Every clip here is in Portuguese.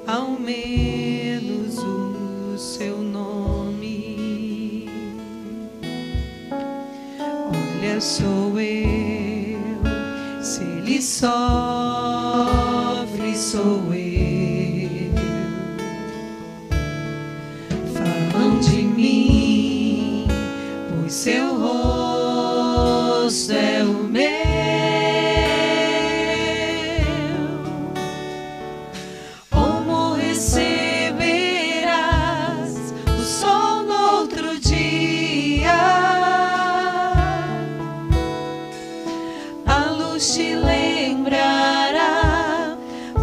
ao menos o seu nome. Olha, sou eu, se ele sofre, sou eu. Falam de mim, pois seu rosto é o meu. Como receberás o sol no outro dia? A luz te lembrará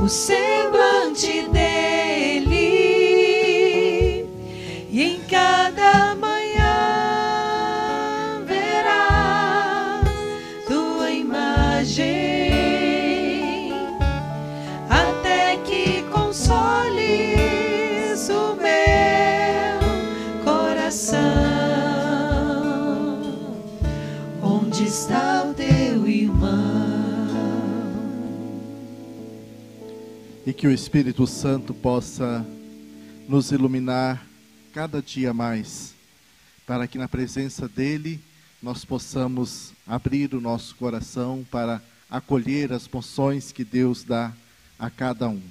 o semblante dele, e em cada manhã verás tua imagem, até que consoles o meu coração. Onde está o teu irmão? E que o Espírito Santo possa nos iluminar cada dia mais, para que na presença dele nós possamos abrir o nosso coração para acolher as moções que Deus dá a cada um.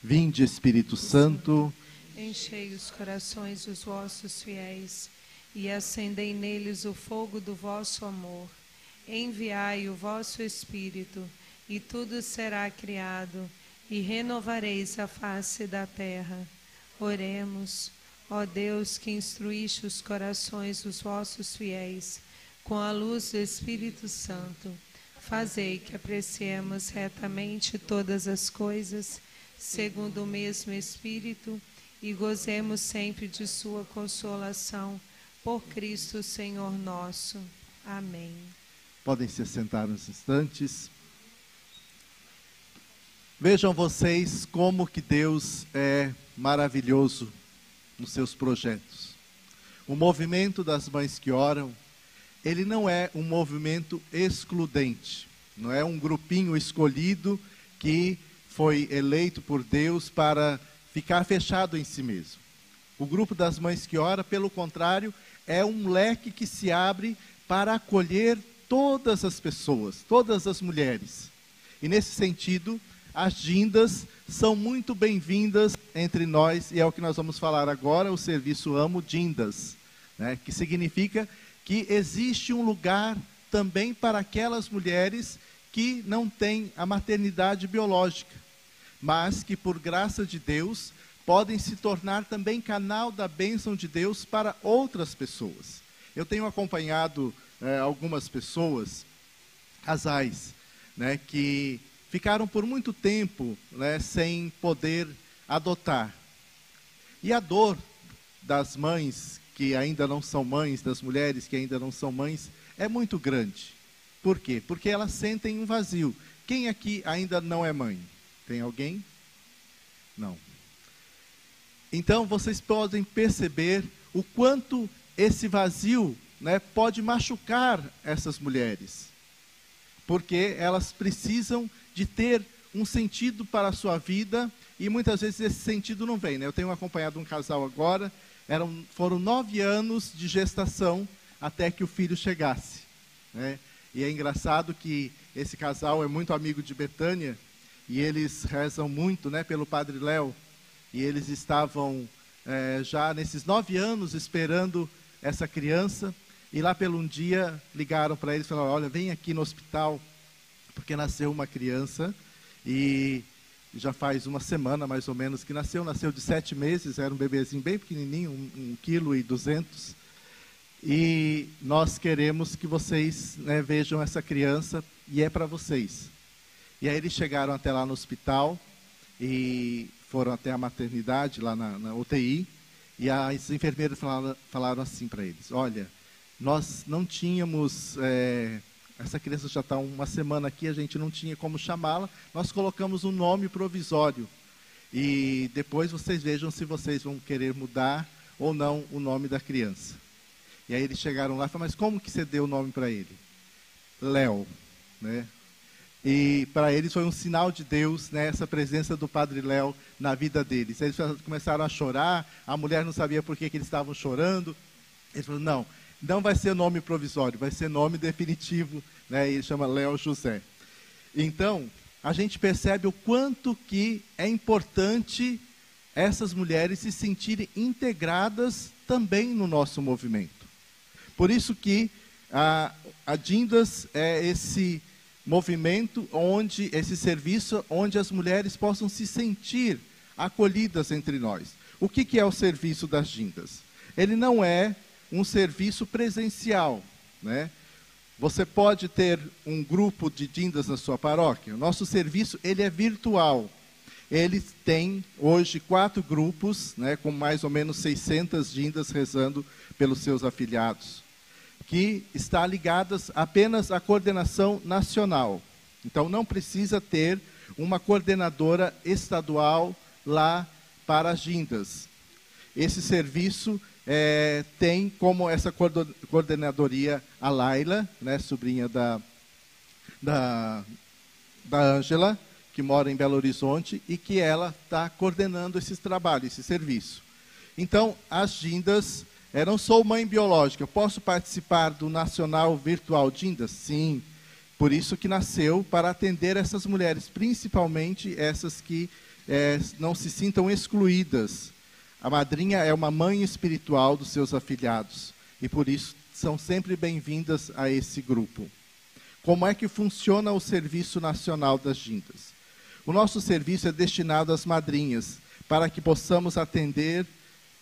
Vinde, Espírito Santo, Enchei os corações dos vossos fiéis e acendei neles o fogo do vosso amor. Enviai o vosso Espírito, e tudo será criado, e renovareis a face da terra. Oremos. Ó Deus, que instruíste os corações dos vossos fiéis com a luz do Espírito Santo, fazei que apreciemos retamente todas as coisas, segundo o mesmo Espírito, e gozemos sempre de sua consolação, por Cristo Senhor nosso. Amém. podem se sentar uns instantes. Vejam vocês como que Deus é maravilhoso nos seus projetos. O movimento das Mães que Oram, ele não é um movimento excludente, não é um grupinho escolhido que foi eleito por Deus para ficar fechado em si mesmo. O grupo das Mães que Oram, pelo contrário, é um leque que se abre para acolher todas as pessoas, todas as mulheres. E nesse sentido, as Dindas são muito bem-vindas entre nós, e é o que nós vamos falar agora, o serviço Amo Dindas, né? Que significa que existe um lugar também para aquelas mulheres que não têm a maternidade biológica, mas que por graça de Deus podem se tornar também canal da bênção de Deus para outras pessoas. Eu tenho acompanhado algumas pessoas, casais, né, que ficaram por muito tempo, né, sem poder adotar. E a dor das mães que ainda não são mães, das mulheres que ainda não são mães, é muito grande. Por quê? Porque elas sentem um vazio. Quem aqui ainda não é mãe? Tem alguém? Não. Então, vocês podem perceber o quanto esse vazio, né, pode machucar essas mulheres. Porque elas precisam de ter um sentido para a sua vida, e muitas vezes esse sentido não vem, né? Eu tenho acompanhado um casal agora, foram 9 anos de gestação até que o filho chegasse, né? E é engraçado que esse casal é muito amigo de Betânia, e eles rezam muito, né, pelo Padre Léo, e eles estavam já nesses 9 anos esperando essa criança, e lá pelo um dia ligaram para eles e falaram: olha, vem aqui no hospital, porque nasceu uma criança, e já faz uma semana mais ou menos que nasceu de 7 meses, era um bebezinho bem pequenininho, 1,2 kg, e nós queremos que vocês, né, vejam essa criança, e é para vocês. E aí eles chegaram até lá no hospital, e foram até a maternidade, lá na UTI, e as enfermeiras falaram assim para eles: olha, nós não tínhamos... essa criança já está uma semana aqui, a gente não tinha como chamá-la, nós colocamos um nome provisório. E depois vocês vejam se vocês vão querer mudar ou não o nome da criança. E aí eles chegaram lá e falaram: mas como que você deu o nome para ele? Léo, né? E para eles foi um sinal de Deus, né, essa presença do Padre Léo na vida deles. Eles começaram a chorar, a mulher não sabia por que eles estavam chorando. Eles falaram, não vai ser nome provisório, vai ser nome definitivo, né, e ele chama Léo José. Então, a gente percebe o quanto que é importante essas mulheres se sentirem integradas também no nosso movimento. Por isso que a Dindas é esse movimento, esse serviço onde as mulheres possam se sentir acolhidas entre nós. O que é o serviço das Dindas? Ele não é um serviço presencial, né? Você pode ter um grupo de Dindas na sua paróquia. O nosso serviço ele é virtual. Ele tem hoje 4 grupos, né, com mais ou menos 600 Dindas rezando pelos seus afiliados, que está ligadas apenas à coordenação nacional. Então, não precisa ter uma coordenadora estadual lá para as Dindas. Esse serviço tem como essa coordenadoria a Laila, né, sobrinha da Ângela, que mora em Belo Horizonte, e que ela está coordenando esses trabalhos, esse serviço. Então, as Dindas, não sou mãe biológica, posso participar do Nacional Virtual Dindas? Sim, por isso que nasceu, para atender essas mulheres, principalmente essas que não se sintam excluídas. A madrinha é uma mãe espiritual dos seus afiliados, e por isso são sempre bem-vindas a esse grupo. Como é que funciona o Serviço Nacional das Dindas? O nosso serviço é destinado às madrinhas, para que possamos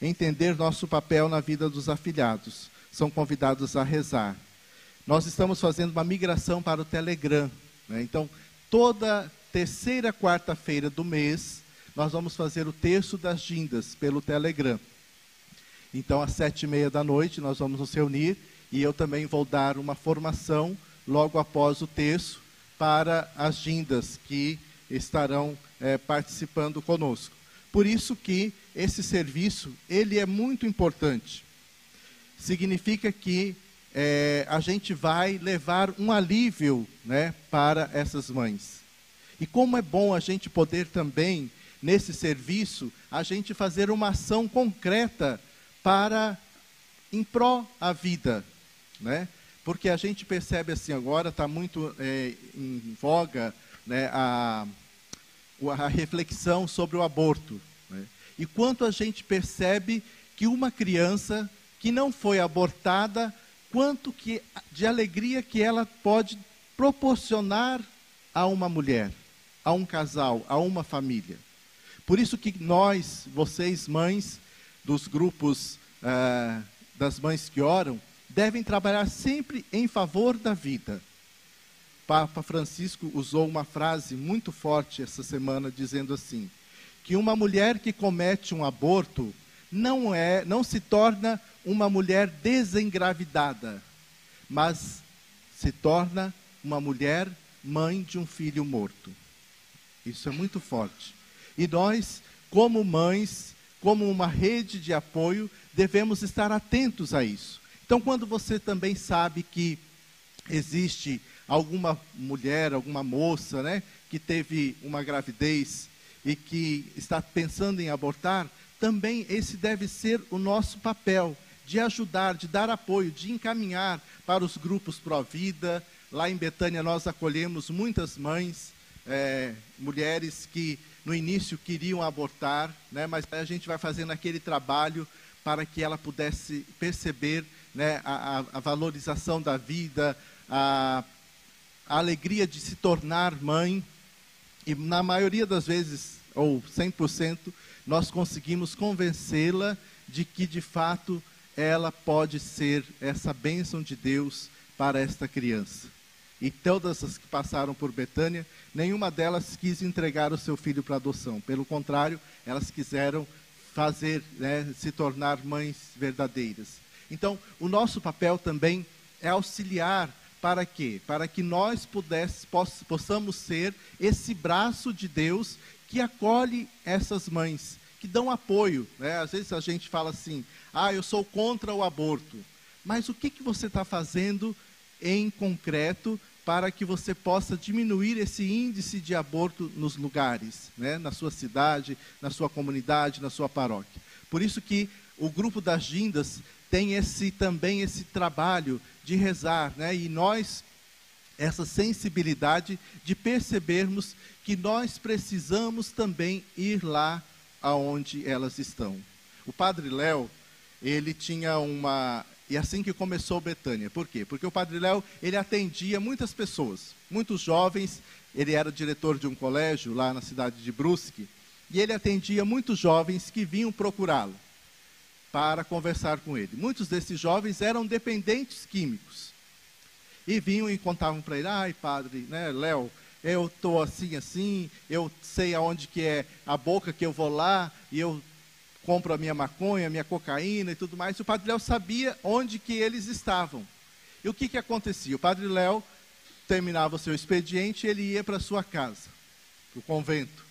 entender nosso papel na vida dos afiliados. São convidados a rezar. Nós estamos fazendo uma migração para o Telegram, né? Então, toda terceira quarta-feira do mês, nós vamos fazer o terço das Dindas pelo Telegram. Então, às 7h30 da noite, nós vamos nos reunir e eu também vou dar uma formação logo após o terço para as Dindas que estarão participando conosco. Por isso que esse serviço, ele é muito importante. Significa que a gente vai levar um alívio, né, para essas mães. E como é bom a gente poder também, nesse serviço, a gente fazer uma ação concreta em pró a vida, né? Porque a gente percebe assim, agora está muito em voga, né, a reflexão sobre o aborto, né? E quanto a gente percebe que uma criança que não foi abortada, quanto de alegria que ela pode proporcionar a uma mulher, a um casal, a uma família. Por isso que nós, vocês mães dos grupos das mães que oram, devem trabalhar sempre em favor da vida. Papa Francisco usou uma frase muito forte essa semana, dizendo assim, que uma mulher que comete um aborto não se torna uma mulher desengravidada, mas se torna uma mulher mãe de um filho morto. Isso é muito forte. E nós, como mães, como uma rede de apoio, devemos estar atentos a isso. Então, quando você também sabe que existe alguma mulher, alguma moça, né, que teve uma gravidez e que está pensando em abortar, também esse deve ser o nosso papel, de ajudar, de dar apoio, de encaminhar para os grupos pró-vida. Lá em Betânia nós acolhemos muitas mães, mulheres que no início queriam abortar, né, mas a gente vai fazendo aquele trabalho para que ela pudesse perceber, né, a valorização da vida, a alegria de se tornar mãe, e na maioria das vezes, ou 100%, nós conseguimos convencê-la de que, de fato, ela pode ser essa bênção de Deus para esta criança. E todas as que passaram por Betânia, nenhuma delas quis entregar o seu filho para adoção. Pelo contrário, elas quiseram se tornar mães verdadeiras. Então, o nosso papel também é auxiliar para quê? Para que nós possamos ser esse braço de Deus que acolhe essas mães, que dão apoio, né? Às vezes a gente fala assim, eu sou contra o aborto. Mas o que você está fazendo em concreto para que você possa diminuir esse índice de aborto nos lugares, né? Na sua cidade, na sua comunidade, na sua paróquia. Por isso que o grupo das Gindas tem também esse trabalho de rezar, né? E nós, essa sensibilidade de percebermos que nós precisamos também ir lá aonde elas estão. O Padre Léo, ele tinha e assim que começou Betânia. Por quê? Porque o Padre Léo, ele atendia muitas pessoas, muitos jovens. Ele era diretor de um colégio lá na cidade de Brusque, e ele atendia muitos jovens que vinham procurá-lo para conversar com ele. Muitos desses jovens eram dependentes químicos. E vinham e contavam para ele: ai, padre, né, Léo, eu estou assim, eu sei aonde que é a boca que eu vou lá, e eu compro a minha maconha, a minha cocaína e tudo mais. E o Padre Léo sabia onde que eles estavam. E o que acontecia? O Padre Léo terminava o seu expediente e ele ia para a sua casa, para o convento.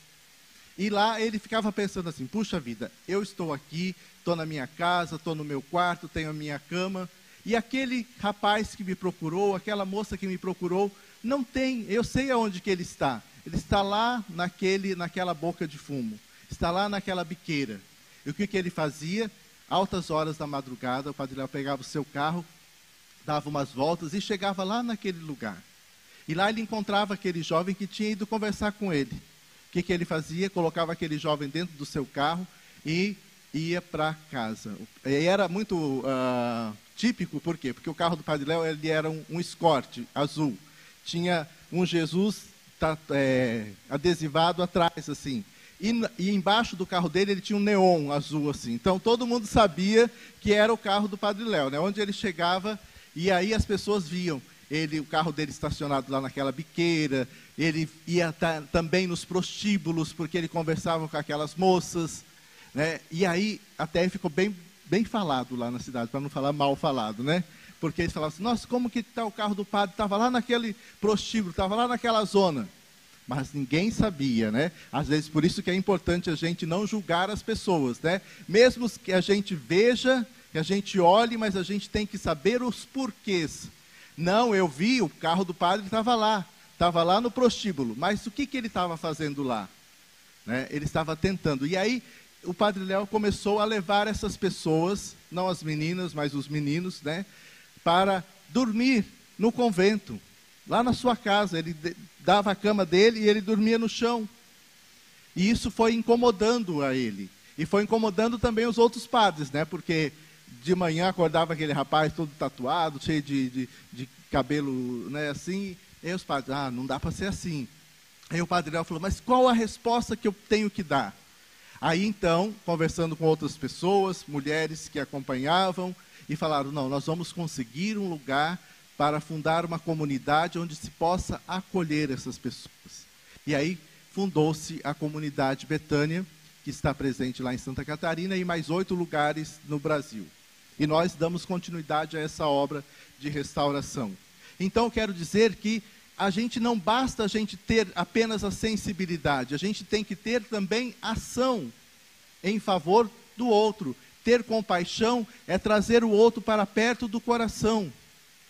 E lá ele ficava pensando assim: puxa vida, eu estou aqui, estou na minha casa, estou no meu quarto, tenho a minha cama, e aquele rapaz que me procurou, aquela moça que me procurou, não tem, eu sei aonde que ele está lá naquela boca de fumo, está lá naquela biqueira. E o que ele fazia? Altas horas da madrugada, o Padre Léo pegava o seu carro, dava umas voltas e chegava lá naquele lugar. E lá ele encontrava aquele jovem que tinha ido conversar com ele. O que ele fazia? Colocava aquele jovem dentro do seu carro e ia para casa. E era muito típico, por quê? Porque o carro do Padre Léo, ele era um Escort azul. Tinha um Jesus adesivado atrás, assim. E embaixo do carro dele, ele tinha um neon azul, assim. Então, todo mundo sabia que era o carro do Padre Léo, né? Onde ele chegava, e aí as pessoas viam o carro dele estacionado lá naquela biqueira. Ele ia também nos prostíbulos, porque ele conversava com aquelas moças, né? E aí, até ficou bem falado lá na cidade, para não falar mal falado, né? Porque eles falavam assim: nossa, como que está o carro do padre? Estava lá naquele prostíbulo, estava lá naquela zona. Mas ninguém sabia, né? Às vezes, por isso que é importante a gente não julgar as pessoas, né? Mesmo que a gente veja, que a gente olhe, mas a gente tem que saber os porquês. Não, eu vi, o carro do padre estava lá no prostíbulo. Mas o que ele estava fazendo lá? Né? Ele estava tentando. E aí, o Padre Léo começou a levar essas pessoas, não as meninas, mas os meninos, né? Para dormir no convento, lá na sua casa. Ele dava a cama dele e ele dormia no chão. E isso foi incomodando a ele. E foi incomodando também os outros padres, né? Porque de manhã acordava aquele rapaz todo tatuado, cheio de cabelo, né, assim. E aí os padres: não dá para ser assim. Aí o Padre Léo falou: mas qual a resposta que eu tenho que dar? Aí então, conversando com outras pessoas, mulheres que acompanhavam, e falaram: não, nós vamos conseguir um lugar para fundar uma comunidade onde se possa acolher essas pessoas. E aí fundou-se a comunidade Betânia, que está presente lá em Santa Catarina, e mais 8 lugares no Brasil. E nós damos continuidade a essa obra de restauração. Então, quero dizer que não basta a gente ter apenas a sensibilidade, a gente tem que ter também ação em favor do outro. Ter compaixão é trazer o outro para perto do coração,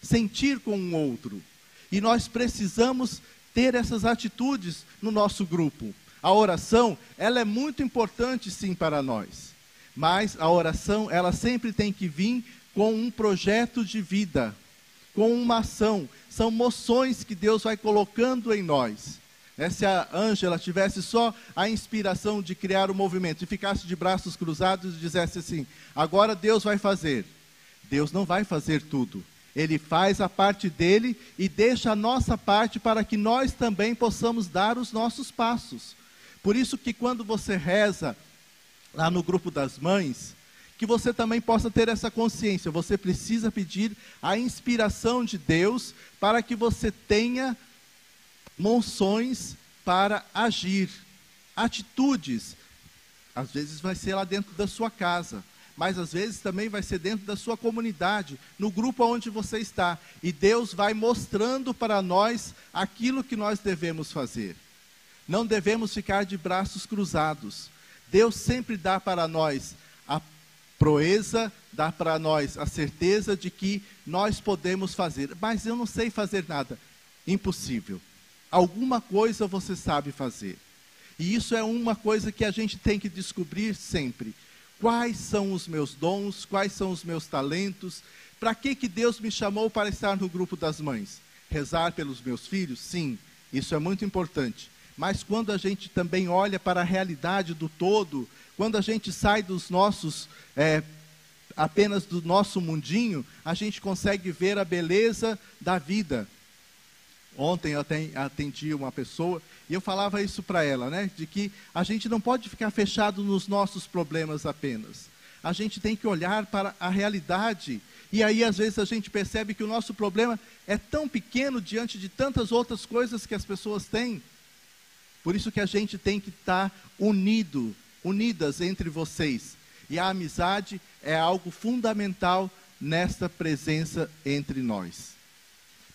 sentir com o outro. E nós precisamos ter essas atitudes no nosso grupo. A oração, ela é muito importante sim para nós, mas a oração, ela sempre tem que vir com um projeto de vida, com uma ação. São moções que Deus vai colocando em nós. Se a Ângela tivesse só a inspiração de criar o movimento e ficasse de braços cruzados e dissesse assim: agora Deus vai fazer. Deus não vai fazer tudo. Ele faz a parte dele e deixa a nossa parte para que nós também possamos dar os nossos passos. Por isso que quando você reza lá no grupo das mães, que você também possa ter essa consciência. Você precisa pedir a inspiração de Deus para que você tenha moções para agir, atitudes. Às vezes vai ser lá dentro da sua casa, mas às vezes também vai ser dentro da sua comunidade, no grupo onde você está. E Deus vai mostrando para nós aquilo que nós devemos fazer. Não devemos ficar de braços cruzados. Deus sempre dá para nós a proeza, dá para nós a certeza de que nós podemos fazer. Mas eu não sei fazer nada. impossível. Alguma coisa você sabe fazer. E isso é uma coisa que a gente tem que descobrir sempre. Quais são os meus dons? Quais são os meus talentos? Para que Deus me chamou para estar no grupo das mães? Rezar pelos meus filhos? Sim, isso é muito importante. Mas quando a gente também olha para a realidade do todo, quando a gente sai dos nossos, apenas do nosso mundinho, a gente consegue ver a beleza da vida. Ontem eu atendi uma pessoa e eu falava isso para ela, né? De que a gente não pode ficar fechado nos nossos problemas apenas. A gente tem que olhar para a realidade. E aí, às vezes, a gente percebe que o nosso problema é tão pequeno diante de tantas outras coisas que as pessoas têm. Por isso que a gente tem que estar unidas entre vocês. E a amizade é algo fundamental nesta presença entre nós.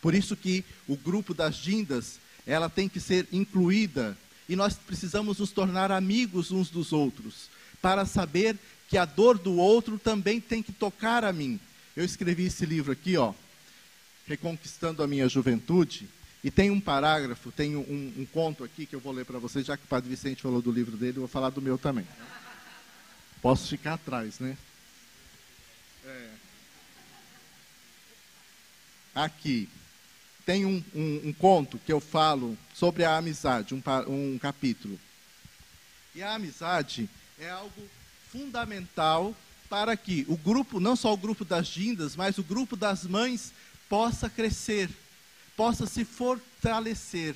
Por isso que o grupo das Dindas, ela tem que ser incluída. E nós precisamos nos tornar amigos uns dos outros, para saber que a dor do outro também tem que tocar a mim. Eu escrevi esse livro aqui, ó, Reconquistando a Minha Juventude, e tem um parágrafo, tem um conto aqui que eu vou ler para vocês, já que o Padre Vicente falou do livro dele, eu vou falar do meu também. Posso ficar atrás, né? Aqui, tem um conto que eu falo sobre a amizade, um capítulo. E a amizade é algo fundamental para que o grupo, não só o grupo das Dindas, mas o grupo das mães possa crescer, possa se fortalecer.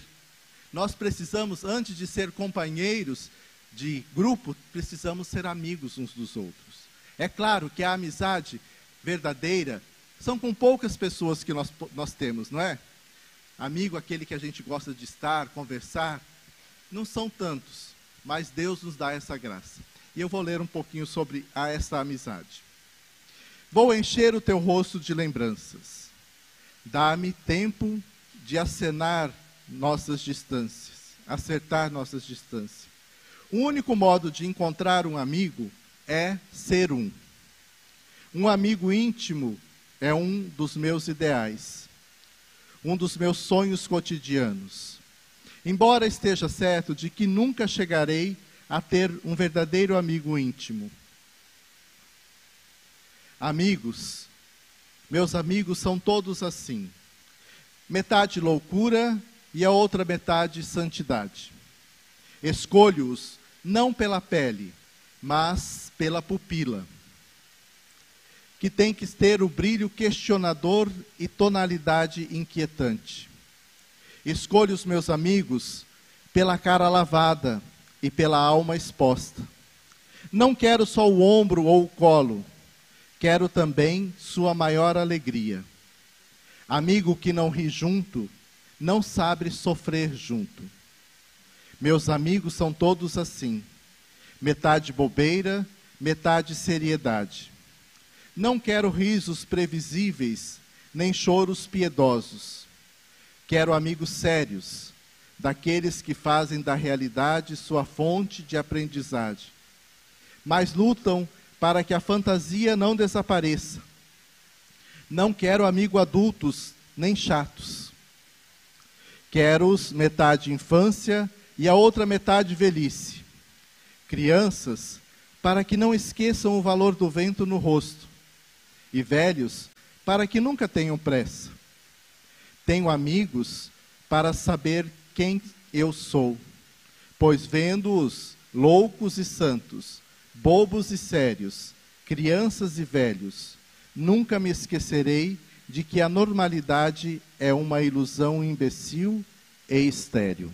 Nós precisamos, antes de ser companheiros de grupo, precisamos ser amigos uns dos outros. É claro que a amizade verdadeira são com poucas pessoas que nós temos, não é? Amigo, aquele que a gente gosta de estar, conversar, não são tantos, mas Deus nos dá essa graça. E eu vou ler um pouquinho sobre essa amizade. Vou encher o teu rosto de lembranças. Dá-me tempo de acenar nossas distâncias, acertar nossas distâncias. O único modo de encontrar um amigo é ser um. Um amigo íntimo é um dos meus ideais, um dos meus sonhos cotidianos. Embora esteja certo de que nunca chegarei a ter um verdadeiro amigo íntimo. Amigos, meus amigos são todos assim. Metade loucura e a outra metade santidade. Escolho-os não pela pele, mas pela pupila, que tem que ter o brilho questionador e tonalidade inquietante. Escolho os meus amigos pela cara lavada e pela alma exposta. Não quero só o ombro ou o colo, quero também sua maior alegria. Amigo que não ri junto, não sabe sofrer junto. Meus amigos são todos assim, metade bobeira, metade seriedade. Não quero risos previsíveis, nem choros piedosos. Quero amigos sérios, daqueles que fazem da realidade sua fonte de aprendizagem. Mas lutam para que a fantasia não desapareça. Não quero amigos adultos, nem chatos. Quero-os metade infância e a outra metade velhice. Crianças, para que não esqueçam o valor do vento no rosto. E velhos, para que nunca tenham pressa. Tenho amigos para saber quem eu sou, pois vendo-os loucos e santos, bobos e sérios, crianças e velhos, nunca me esquecerei de que a normalidade é uma ilusão imbecil e estéril.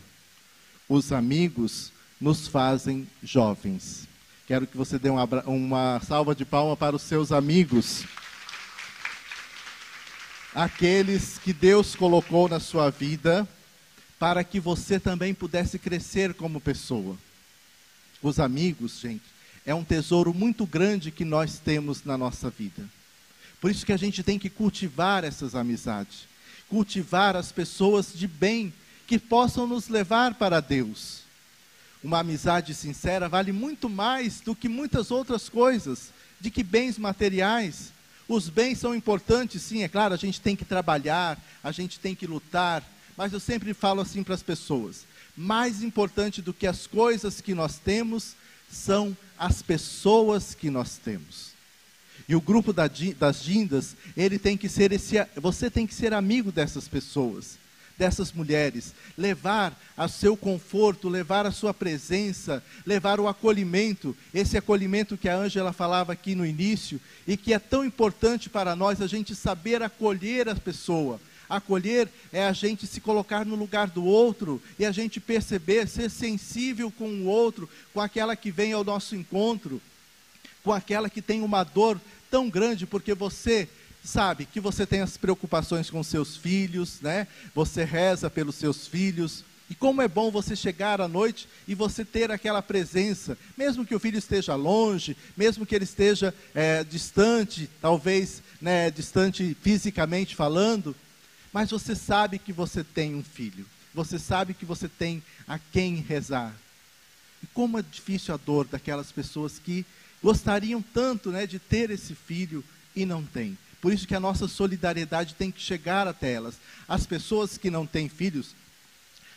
Os amigos nos fazem jovens. Quero que você dê uma salva de palmas para os seus amigos. Aqueles que Deus colocou na sua vida para que você também pudesse crescer como pessoa. Os amigos, gente, é um tesouro muito grande que nós temos na nossa vida. Por isso que a gente tem que cultivar essas amizades. Cultivar as pessoas de bem que possam nos levar para Deus. Uma amizade sincera vale muito mais do que muitas outras coisas, de que bens materiais. Os bens são importantes, sim, é claro, a gente tem que trabalhar, a gente tem que lutar, mas eu sempre falo assim para as pessoas: mais importante do que as coisas que nós temos são as pessoas que nós temos. E o grupo das Dindas, ele tem que ser você tem que ser amigo dessas pessoas, dessas mulheres, levar o seu conforto, levar a sua presença, levar o acolhimento, esse acolhimento que a Ângela falava aqui no início, e que é tão importante para nós, a gente saber acolher a pessoa. Acolher é a gente se colocar no lugar do outro, e a gente perceber, ser sensível com o outro, com aquela que vem ao nosso encontro, com aquela que tem uma dor tão grande, porque você sabe que você tem as preocupações com seus filhos, né? Você reza pelos seus filhos. E como é bom você chegar à noite e você ter aquela presença, mesmo que o filho esteja longe, mesmo que ele esteja distante, talvez distante fisicamente falando, mas você sabe que você tem um filho, você sabe que você tem a quem rezar. E como é difícil a dor daquelas pessoas que gostariam tanto, de ter esse filho e não têm. Por isso que a nossa solidariedade tem que chegar até elas. As pessoas que não têm filhos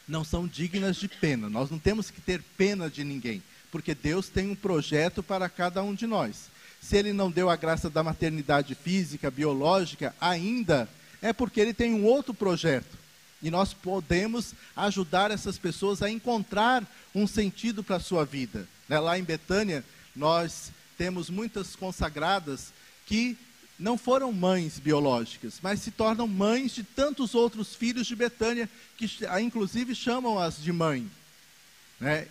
não são dignas de pena. Nós não temos que ter pena de ninguém, porque Deus tem um projeto para cada um de nós. Se Ele não deu a graça da maternidade física, biológica, ainda é porque Ele tem um outro projeto. E nós podemos ajudar essas pessoas a encontrar um sentido para a sua vida. Lá em Betânia, nós temos muitas consagradas que não foram mães biológicas, mas se tornam mães de tantos outros filhos de Betânia, que inclusive chamam-as de mãe.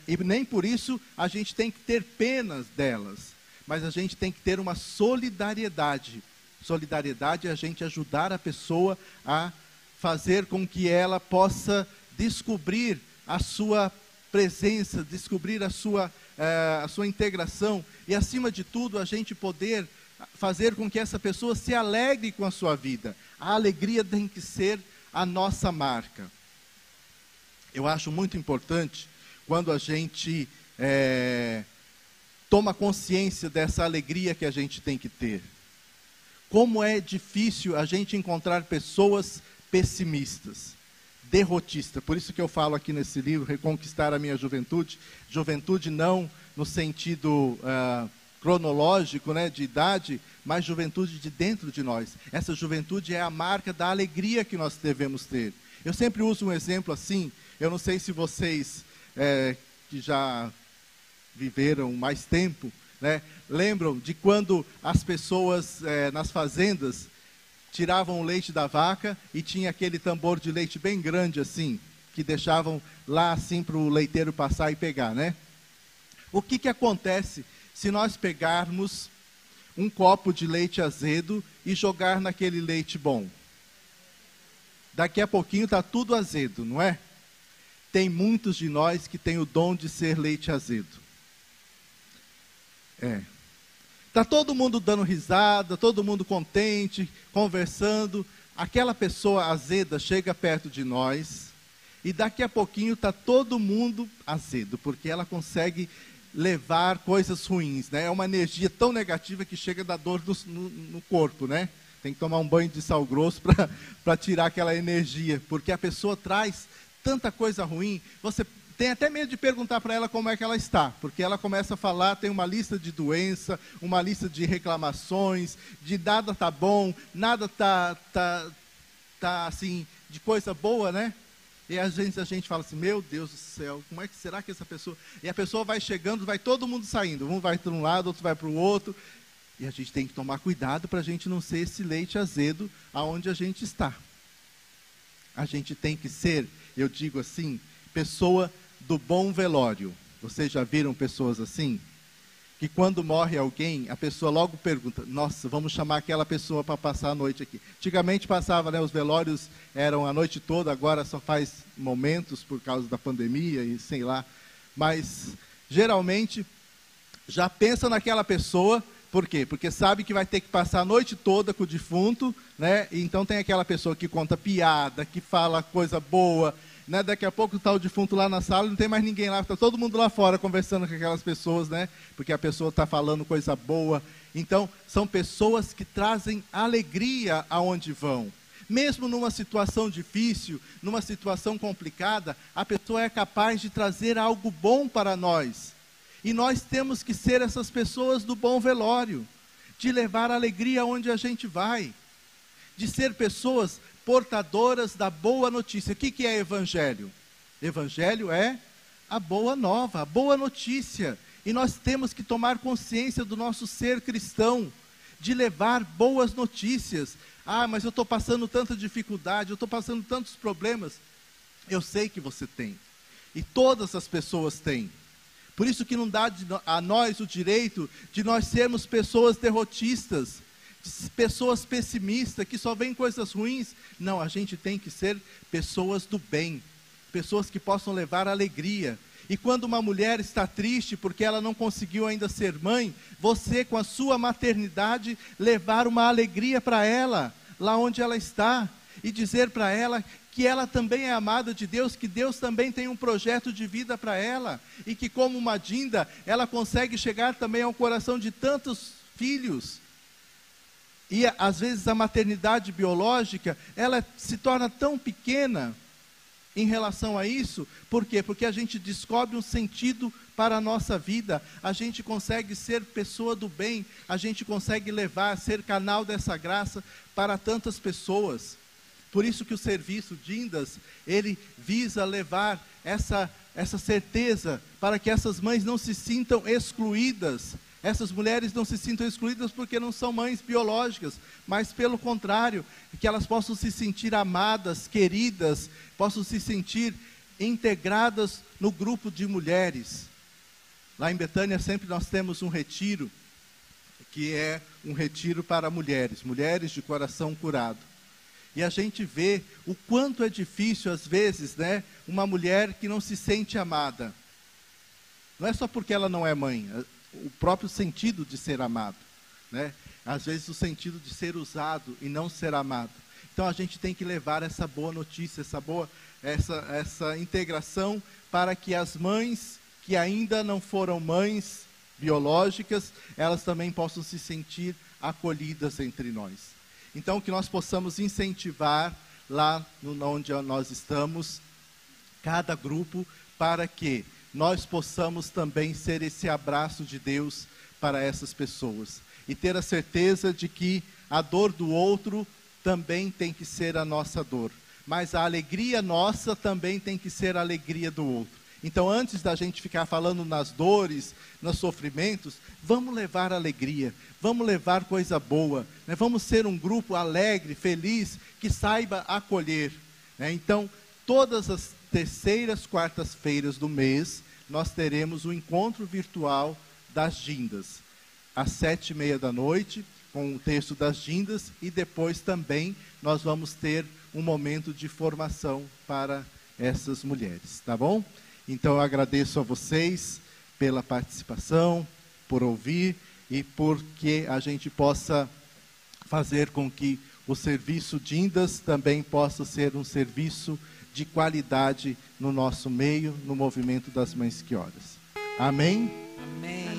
E nem por isso a gente tem que ter penas delas, mas a gente tem que ter uma solidariedade. Solidariedade é a gente ajudar a pessoa a fazer com que ela possa descobrir a sua presença, descobrir a sua integração, e acima de tudo a gente poder fazer com que essa pessoa se alegre com a sua vida. A alegria tem que ser a nossa marca. Eu acho muito importante quando a gente toma consciência dessa alegria que a gente tem que ter. Como é difícil a gente encontrar pessoas pessimistas, derrotistas. Por isso que eu falo aqui nesse livro, Reconquistar a Minha Juventude. Juventude não no sentido cronológico, de idade, mas juventude de dentro de nós. Essa juventude é a marca da alegria que nós devemos ter. Eu sempre uso um exemplo assim, eu não sei se vocês que já viveram mais tempo, lembram de quando as pessoas nas fazendas tiravam o leite da vaca e tinha aquele tambor de leite bem grande assim, que deixavam lá assim para o leiteiro passar e pegar, O que acontece se nós pegarmos um copo de leite azedo e jogar naquele leite bom? Daqui a pouquinho está tudo azedo, não é? Tem muitos de nós que têm o dom de ser leite azedo. Está todo mundo dando risada, todo mundo contente, conversando. Aquela pessoa azeda chega perto de nós e daqui a pouquinho está todo mundo azedo, porque ela consegue levar coisas ruins, É uma energia tão negativa que chega da dor no corpo, Tem que tomar um banho de sal grosso para tirar aquela energia, porque a pessoa traz tanta coisa ruim. Você tem até medo de perguntar para ela como é que ela está, porque ela começa a falar, tem uma lista de doença, uma lista de reclamações, de nada está bom, nada tá assim, de coisa boa, E às vezes a gente fala assim, meu Deus do céu, como é que será que essa pessoa... E a pessoa vai chegando, vai todo mundo saindo, um vai para um lado, outro vai para o outro, e a gente tem que tomar cuidado para a gente não ser esse leite azedo aonde a gente está. A gente tem que ser, eu digo assim, pessoa do bom velório. Vocês já viram pessoas assim? Que quando morre alguém, a pessoa logo pergunta, nossa, vamos chamar aquela pessoa para passar a noite aqui. Antigamente passava, os velórios eram a noite toda, agora só faz momentos por causa da pandemia e sei lá. Mas, geralmente, já pensa naquela pessoa, por quê? Porque sabe que vai ter que passar a noite toda com o defunto, E então tem aquela pessoa que conta piada, que fala coisa boa, Daqui a pouco está o defunto lá na sala e não tem mais ninguém lá, está todo mundo lá fora conversando com aquelas pessoas, Porque a pessoa está falando coisa boa. Então, são pessoas que trazem alegria aonde vão. Mesmo numa situação difícil, numa situação complicada, a pessoa é capaz de trazer algo bom para nós. E nós temos que ser essas pessoas do bom velório, de levar alegria onde a gente vai, de ser pessoas portadoras da boa notícia. O que é evangelho? Evangelho é a boa nova, a boa notícia. E nós temos que tomar consciência do nosso ser cristão, de levar boas notícias. Ah, mas eu estou passando tanta dificuldade, eu estou passando tantos problemas. Eu sei que você tem. E todas as pessoas têm. Por isso que não dá a nós o direito de nós sermos pessoas derrotistas, pessoas pessimistas, que só veem coisas ruins. Não, a gente tem que ser pessoas do bem, pessoas que possam levar alegria. E quando uma mulher está triste porque ela não conseguiu ainda ser mãe, você com a sua maternidade levar uma alegria para ela, lá onde ela está, e dizer para ela que ela também é amada de Deus, que Deus também tem um projeto de vida para ela, e que como uma Dinda, ela consegue chegar também ao coração de tantos filhos. E às vezes a maternidade biológica, ela se torna tão pequena em relação a isso. Por quê? Porque a gente descobre um sentido para a nossa vida, a gente consegue ser pessoa do bem, a gente consegue levar, ser canal dessa graça para tantas pessoas. Por isso que o serviço Dindas, ele visa levar essa certeza para que essas mães não se sintam excluídas, essas mulheres não se sintam excluídas porque não são mães biológicas, mas pelo contrário, que elas possam se sentir amadas, queridas, possam se sentir integradas no grupo de mulheres. Lá em Betânia sempre nós temos um retiro, que é um retiro para mulheres, mulheres de coração curado. E a gente vê o quanto é difícil, às vezes, né, uma mulher que não se sente amada. Não é só porque ela não é mãe, o próprio sentido de ser amado, né? Às vezes o sentido de ser usado e não ser amado. Então a gente tem que levar essa boa notícia, essa integração, para que as mães que ainda não foram mães biológicas, elas também possam se sentir acolhidas entre nós. Então, que nós possamos incentivar lá onde nós estamos, cada grupo, para que nós possamos também ser esse abraço de Deus para essas pessoas. E ter a certeza de que a dor do outro também tem que ser a nossa dor. Mas a alegria nossa também tem que ser a alegria do outro. Então, antes da gente ficar falando nas dores, nos sofrimentos, vamos levar alegria, vamos levar coisa boa, né? Vamos ser um grupo alegre, feliz, que saiba acolher, né? Então, todas as terceiras quartas-feiras do mês, nós teremos o encontro virtual das Dindas, às 7h30 da noite, com o texto das Dindas, e depois também nós vamos ter um momento de formação para essas mulheres, tá bom? Então eu agradeço a vocês pela participação, por ouvir e por que a gente possa fazer com que o serviço Dindas também possa ser um serviço de qualidade no nosso meio, no movimento das Mães que Oram. Amém? Amém.